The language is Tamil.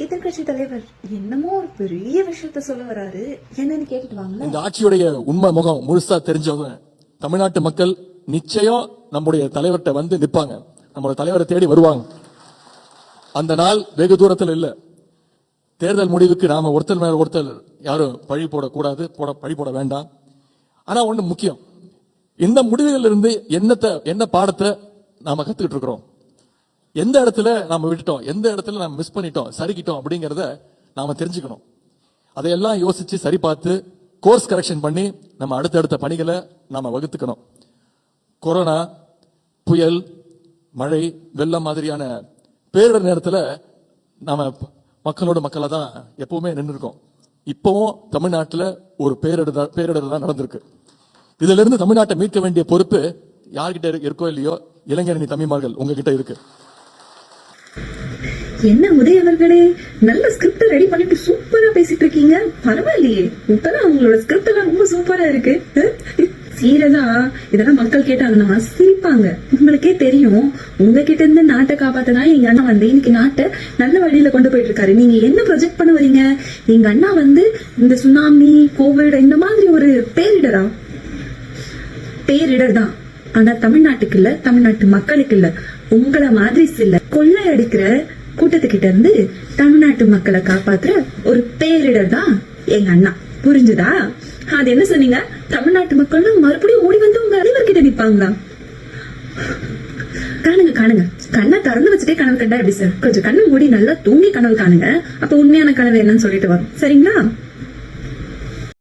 எதிர்கட்சி தலைவர் என்னமோ ஒரு பெரிய விஷயத்த சொல்ல வராரு, என்னன்னு கேட்டுட்டு வாங்க. இந்த ஆட்சியுடைய உண்மை முகம் முழுசா தெரிஞ்சவங்க தமிழ்நாட்டு மக்கள் நிச்சயம் நம்முடைய தலைவர்கிட்ட வந்து நிற்பாங்க, நம்மளோட தலைவரை தேடி வருவாங்க. அந்த நாள் வெகு தூரத்தில் இல்ல. தேர்தல் முடிவுக்கு நாம ஒருத்தர் மேல ஒருத்தர் யாரும் பழி போடக்கூடாது, பழி போட வேண்டாம். ஆனா ஒண்ணு முக்கியம், இந்த முடிவுகள் இருந்து என்ன பாடத்தை நாம கத்துக்கிட்டு இருக்கிறோம், எந்த இடத்துல நாம விட்டுட்டோம், எந்த இடத்துல நாம மிஸ் பண்ணிட்டோம், சரிக்கிட்டோம் அப்படிங்கறத நாம தெரிஞ்சுக்கணும். அதையெல்லாம் யோசிச்சு சரி பார்த்து கோர்ஸ் கரெக்ஷன் பண்ணி நம்ம அடுத்தடுத்த பணிகளை நாம வகுத்துக்கணும். கொரோனா, புயல், மழை, வெள்ளம் மாதிரியான பேரிடர் நேரத்துல நாம மக்களோட மக்களா தான் எப்பவுமே நின்று இருக்கோம். இப்பவும் தமிழ்நாட்டில் ஒரு பேரிடர் தான் நடந்திருக்கு. இதுல இருந்து தமிழ்நாட்டை மீட்க வேண்டிய பொறுப்பு யார்கிட்ட இருக்கோ இல்லையோ, இளைஞரணி தம்பிமார்கள் உங்ககிட்ட இருக்கு. என்ன உதயவர்களே, நல்ல ஸ்கிரிப்ட் ரெடி பண்ணிட்டு சூப்பரா பேசிட்டு இருக்கீங்க. பரவாயில்லையே, இப்பதான் உங்களோட ஸ்கிரிப்ட் எல்லாம் ரொம்ப சூப்பரா இருக்கு. சீரியஸா இதெல்லாம் மக்கள் கேட்டாங்கன்னா சிரிப்பாங்க. உங்களுக்கே தெரியும், உங்ககிட்ட இருந்து நாட்டை காப்பாத்ததான் எங்க அண்ணா வந்து இன்னைக்கு நாட்டை நல்ல வழியில கொண்டு போயிட்டு இருக்காரு. நீங்க என்ன ப்ரொஜெக்ட் பண்ண வரீங்க? எங்க அண்ணா வந்து இந்த சுனாமி, கோவிட் இந்த மாதிரி ஒரு பேரிடர் தான். ஆனா தமிழ்நாட்டுக்கு இல்ல, தமிழ்நாட்டு மக்களுக்கு இல்ல, உங்களை மாதிரி சில கொள்ளை அடிக்கிற கூட்டத்துக்கிட்ட இருந்து தமிழ்நாட்டு மக்களை காப்பாத்துற ஒரு பேரிடர் தான் எங்க அண்ணா. புரிஞ்சுதா? அது என்ன சொன்னீங்க? தமிழ்நாட்டு மக்கள் மறுபடியும் ஓடி வந்து உங்க அறிவர்கிட்ட நிப்பாங்களா? காணுங்க, கண்ணை திறந்து வச்சுட்டே கனவு கண்டா எப்படி சார்? கொஞ்சம் கண்ணு மூடி நல்லா தூங்கி கனவு காணுங்க. அப்ப உண்மையான கனவு என்னன்னு சொல்லிட்டு வரும். சரிங்களா?